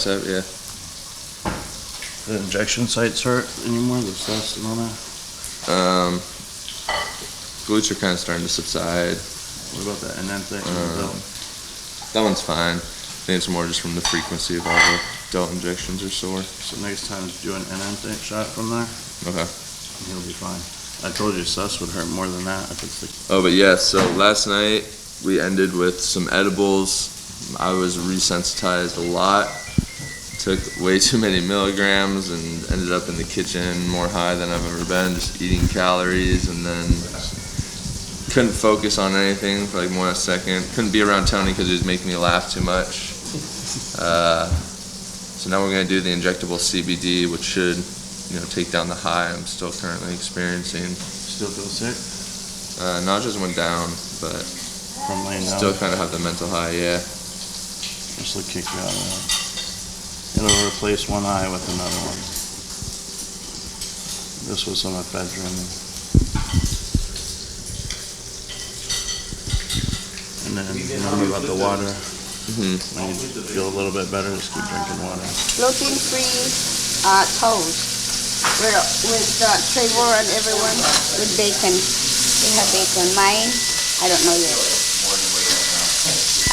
Yeah. The injection sites hurt anymore, the stress and all that? Glutes are kind of starting to subside. What about that? And then that one's fine. I think it's more just from the frequency of all the delt injections are sore. So next time do an NN shot from there. Okay. And he'll be fine. I told you sus would hurt more than that if it's like. Oh, but yeah, so last night we ended with some edibles. I was resensitized a lot. Took way too many milligrams and ended up in the kitchen more high than I've ever been, just eating calories, and then couldn't focus on anything for like more than a second. Couldn't be around Tony because he was making me laugh too much. So now we're gonna do the injectable CBD, which should, take down the high I'm still currently experiencing. Still feel sick? Nauseas went down, but from laying down. Still kind of have the mental high, yeah. This will kick you out of that. It'll replace one eye with another one. This was on my bedroom. And then remember about the water. When you feel a little bit better, just keep drinking water. Gluten-free toast with Trevor and everyone with bacon. We have bacon. Mine, I don't know yet.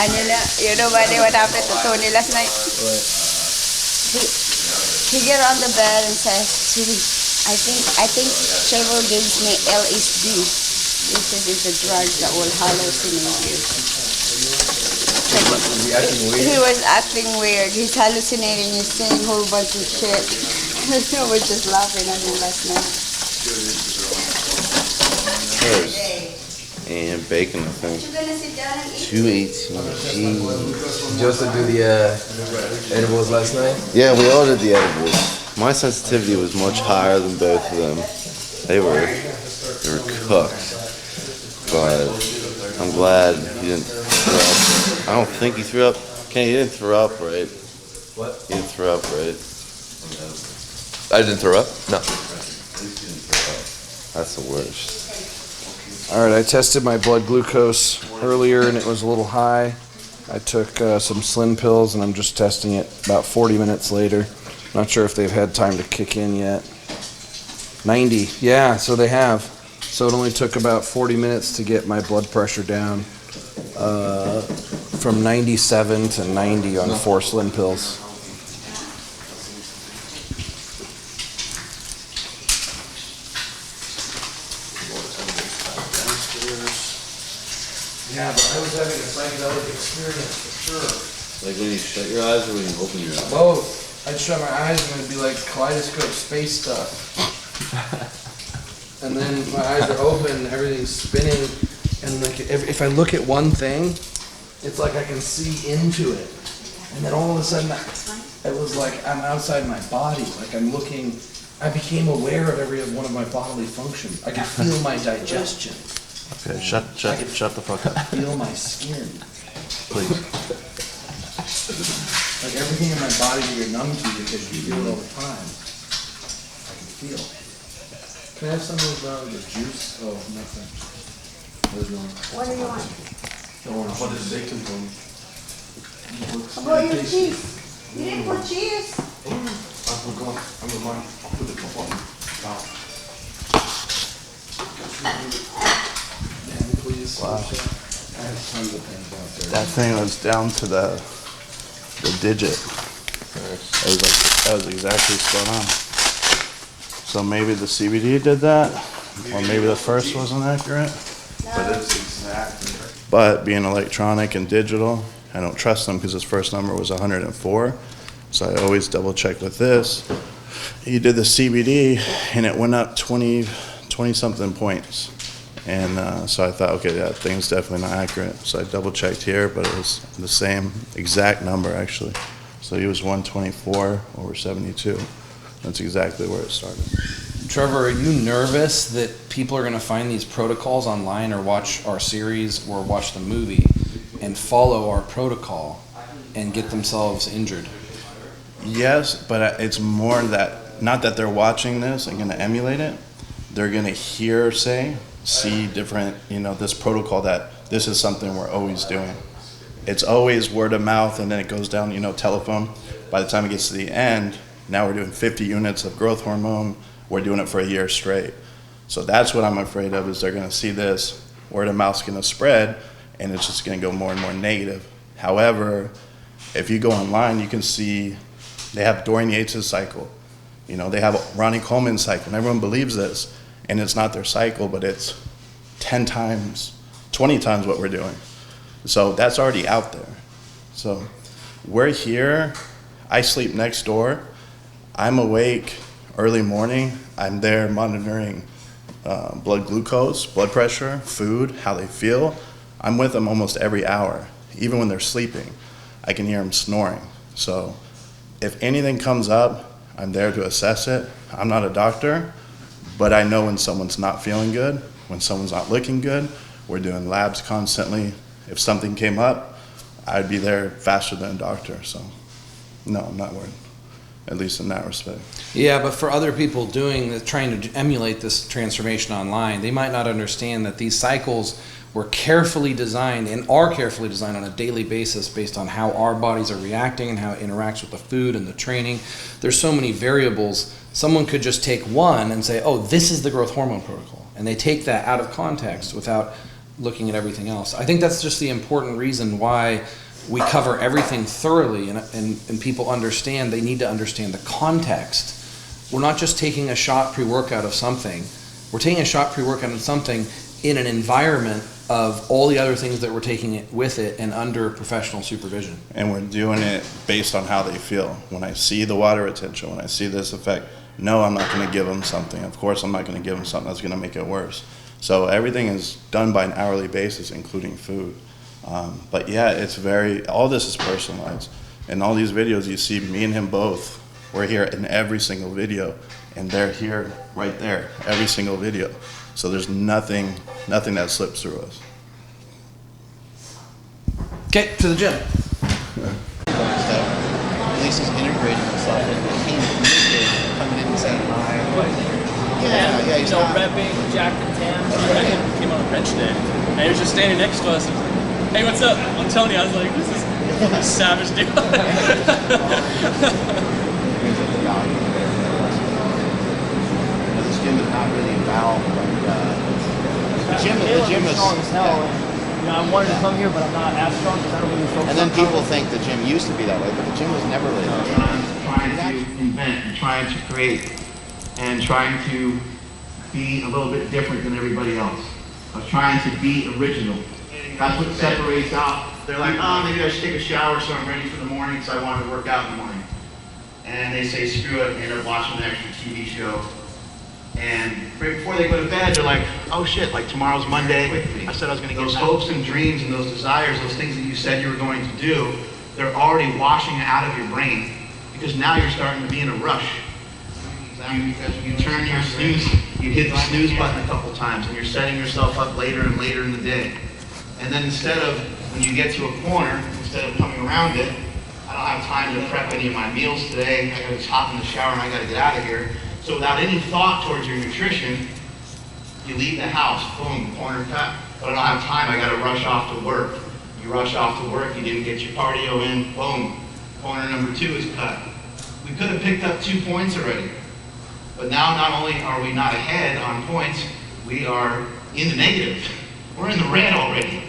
And you know what happened to Tony last night? He get on the bed and says, I think Trevor gives me LSD. This is a drug that will hallucinate you. He was acting weird. He's hallucinating. He's saying a whole bunch of shit. I was just laughing at him last night. And bacon, I think. $2.18. Did you also do the edibles last night? Yeah, we all did the edibles. My sensitivity was much higher than both of them. They were cooked. But I'm glad he didn't throw up. I don't think he threw up. Kenny, he didn't throw up, right? What? He didn't throw up, right? I didn't throw up? No. That's the worst. All right, I tested my blood glucose earlier and it was a little high. I took some Slim pills and I'm just testing it about 40 minutes later. Not sure if they've had time to kick in yet. 90, yeah, so they have. So it only took about 40 minutes to get my blood pressure down from 97 to 90 on 4 Slim pills. Yeah, but I was having a psychedelic experience for sure. Like when you shut your eyes or when you open your eyes? Both. I'd shut my eyes and it'd be like kaleidoscope space stuff. And then my eyes are open, everything's spinning, and like if I look at one thing, it's like I can see into it. And then all of a sudden, it was like I'm outside my body, like I'm looking, I became aware of every one of my bodily functions. I could feel my digestion. Okay, shut the fuck up. Feel my skin. Please. Like everything in my body that you're numb to because you feel it all the time. I can feel. Can I have some of the juice? Oh, nothing. There's no. What do you want? What is bacon from? How about your cheese? You didn't put cheese? I forgot. I'm the man. I'll put the cup on. Now. Please. Wow. I have tons of things out there. That thing was down to the digit. That was exactly spot on. So maybe the CBD did that, or maybe the first wasn't accurate. But it's exactly. But being electronic and digital, I don't trust them because his first number was 104. So I always double check with this. He did the CBD and it went up 20 something points. And so I thought, okay, that thing's definitely not accurate. So I double checked here, but it was the same exact number actually. So he was 124 over 72. That's exactly where it started. Trevor, are you nervous that people are going to find these protocols online or watch our series or watch the movie and follow our protocol and get themselves injured? Yes, but it's more that, not that they're watching this and going to emulate it. They're going to see different, this protocol that this is something we're always doing. it's always word of mouth, and then it goes down, telephone. By the time it gets to the end, now we're doing 50 units of growth hormone. We're doing it for a year straight. So that's what I'm afraid of, is they're going to see this, word of mouth's going to spread, and it's just going to go more and more negative. However, if you go online, you can see they have Dorian Yates' cycle. They have Ronnie Coleman's cycle, and everyone believes this, and it's not their cycle, but it's 10 times, 20 times what we're doing. So that's already out there. So we're here. I sleep next door. I'm awake early morning. I'm there monitoring blood glucose, blood pressure, food, how they feel. I'm with them almost every hour. Even when they're sleeping, I can hear them snoring. So if anything comes up, I'm there to assess it. I'm not a doctor, but I know when someone's not feeling good, when someone's not looking good. We're doing labs constantly. If something came up, I'd be there faster than a doctor. So no, I'm not worried, at least in that respect. Yeah, but for other people trying to emulate this transformation online, they might not understand that these cycles were carefully designed and are carefully designed on a daily basis based on how our bodies are reacting and how it interacts with the food and the training. There's so many variables. Someone could just take one and say, oh, this is the growth hormone protocol. And they take that out of context without looking at everything else. I think that's just the important reason why we cover everything thoroughly, and people understand, they need to understand the context. We're not just taking a shot pre-workout of something. We're taking a shot pre-workout of something in an environment of all the other things that we're taking it with it and under professional supervision. And we're doing it based on how they feel. When I see the water retention, when I see this effect, no, I'm not going to give them something. Of course, I'm not going to give them something that's going to make it worse. So everything is done by an hourly basis, including food. But yeah, all this is personalized. In all these videos, you see me and him both. We're here in every single video, and they're here, right there, every single video. So there's nothing that slips through us. Okay, to the gym. At least he's integrating himself and coming in and saying hi. Yeah, he's not repping, jacked and tan. I came on a bench day, and he was just standing next to us. Hey, what's up? I'm telling you, I was like, this is a savage dude. This gym is not really about the gym is strong as hell. And, I wanted to come here, but I'm not as strong because I don't really focus. And then people think the gym used to be that way, but the gym was never really that way. Trying to invent and trying to create and trying to be a little bit different than everybody else. I was trying to be original. That's what separates out. They're like, oh, maybe I should take a shower so I'm ready for the morning because I wanted to work out in the morning. And they say, screw it, and they end up watching an extra TV show. And right before they go to bed, they're like, oh shit, like tomorrow's Monday. I said I was going to get those hopes and dreams and those desires, those things that you said you were going to do, they're already washing out of your brain because now you're starting to be in a rush. You turn your snooze, you hit the snooze button a couple times and you're setting yourself up later and later in the day. And then instead of, when you get to a corner, instead of coming around it, I don't have time to prep any of my meals today, I gotta just hop in the shower and I gotta get out of here. So without any thought towards your nutrition, you leave the house, boom, corner cut. But I don't have time, I gotta rush off to work. You rush off to work, you didn't get your cardio in, boom, corner number 2 is cut. We could have picked up 2 points already. But now not only are we not ahead on points, we are in the negative. We're in the red already.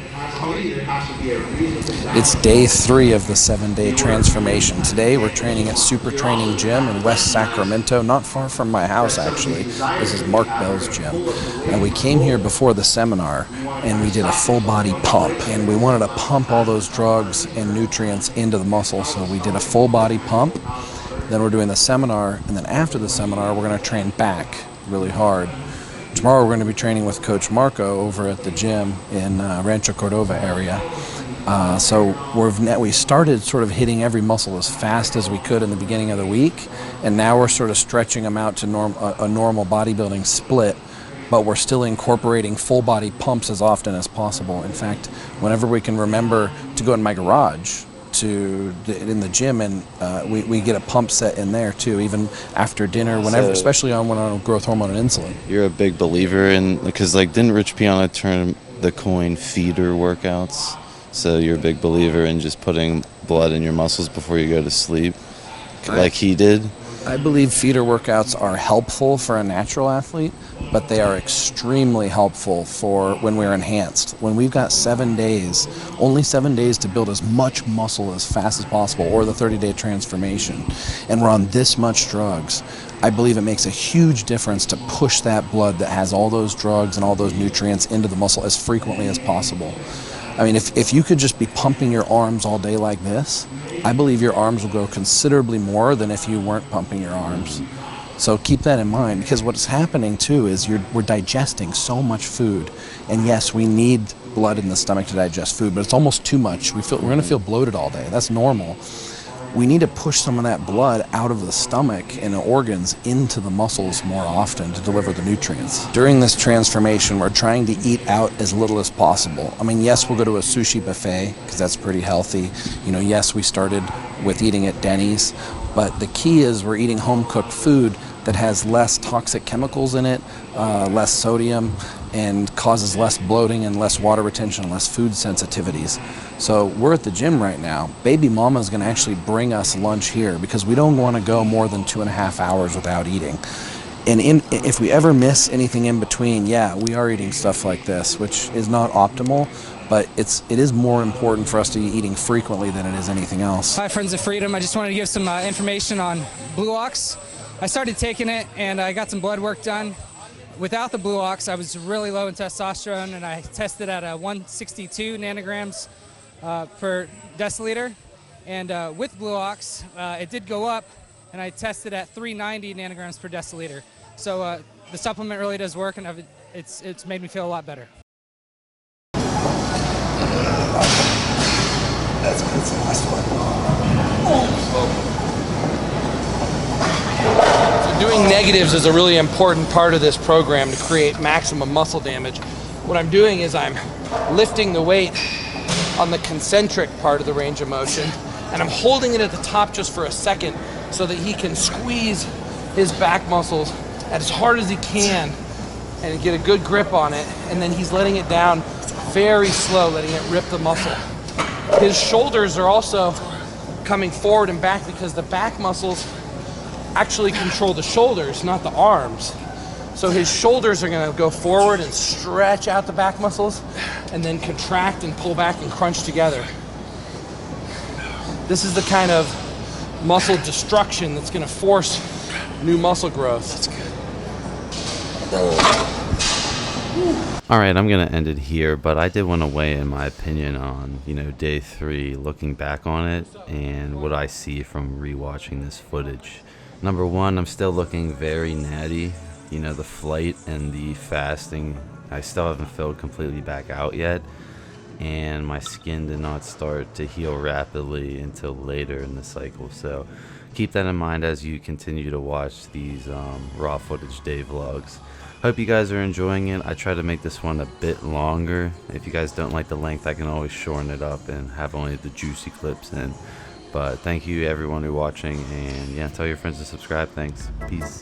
It's day 3 of the 7-day transformation. Today we're training at Super Training Gym in West Sacramento, not far from my house actually. This is Mark Bell's gym. And we came here before the seminar and we did a full body pump. And we wanted to pump all those drugs and nutrients into the muscle, so we did a full body pump. Then we're doing the seminar, and then after the seminar we're going to train back really hard. Tomorrow we're going to be training with Coach Marco over at the gym in Rancho Cordova area. So we started sort of hitting every muscle as fast as we could in the beginning of the week, and now we're sort of stretching them out to a normal bodybuilding split, but we're still incorporating full body pumps as often as possible. In fact, whenever we can remember to go in my garage, in the gym, and we get a pump set in there too, even after dinner, whenever, especially when on growth hormone and insulin. You're a big believer in, because like, didn't Rich Piana turn the coin feeder workouts? So you're a big believer in just putting blood in your muscles before you go to sleep, like he did? I believe feeder workouts are helpful for a natural athlete, but they are extremely helpful for when we're enhanced. When we've got 7 days, only 7 days to build as much muscle as fast as possible, or the 30-day transformation, and we're on this much drugs, I believe it makes a huge difference to push that blood that has all those drugs and all those nutrients into the muscle as frequently as possible. I mean, if you could just be pumping your arms all day like this, I believe your arms will grow considerably more than if you weren't pumping your arms. So keep that in mind, because what's happening too is we're digesting so much food. And yes, we need blood in the stomach to digest food, but it's almost too much. We're going to feel bloated all day. That's normal. We need to push some of that blood out of the stomach and the organs into the muscles more often to deliver the nutrients. During this transformation, we're trying to eat out as little as possible. I mean, yes, we'll go to a sushi buffet because that's pretty healthy. You know, yes, we started with eating at Denny's, but the key is we're eating home-cooked food that has less toxic chemicals in it, less sodium, and causes less bloating and less water retention and less food sensitivities. So we're at the gym right now. Baby mama's gonna actually bring us lunch here because we don't wanna go more than 2.5 hours without eating. And if we ever miss anything in between, yeah, we are eating stuff like this, which is not optimal, but it is more important for us to be eating frequently than it is anything else. Hi, Friends of Freedom. I just wanted to give some information on Blue Ox. I started taking it and I got some blood work done. Without the Blue Ox, I was really low in testosterone, and I tested at 162 nanograms per deciliter. And with Blue Ox, it did go up, and I tested at 390 nanograms per deciliter. So the supplement really does work, and it's made me feel a lot better. That's the last one. Doing negatives is a really important part of this program to create maximum muscle damage. What I'm doing is I'm lifting the weight on the concentric part of the range of motion, and I'm holding it at the top just for a second so that he can squeeze his back muscles as hard as he can and get a good grip on it, and then he's letting it down very slow, letting it rip the muscle. His shoulders are also coming forward and back because the back muscles actually control the shoulders, not the arms. So his shoulders are gonna go forward and stretch out the back muscles and then contract and pull back and crunch together. This is the kind of muscle destruction that's gonna force new muscle growth. That's good. All right, I'm gonna end it here, but I did want to weigh in my opinion on, day 3, looking back on it and what I see from rewatching this footage. Number 1, I'm still looking very natty. The flight and the fasting, I still haven't filled completely back out yet, and my skin did not start to heal rapidly until later in the cycle. So keep that in mind as you continue to watch these raw footage day vlogs. Hope you guys are enjoying it. I try to make this one a bit longer. If you guys don't like the length, I can always shorten it up and have only the juicy clips in. But thank you everyone who's watching, and yeah, tell your friends to subscribe. Thanks. Peace.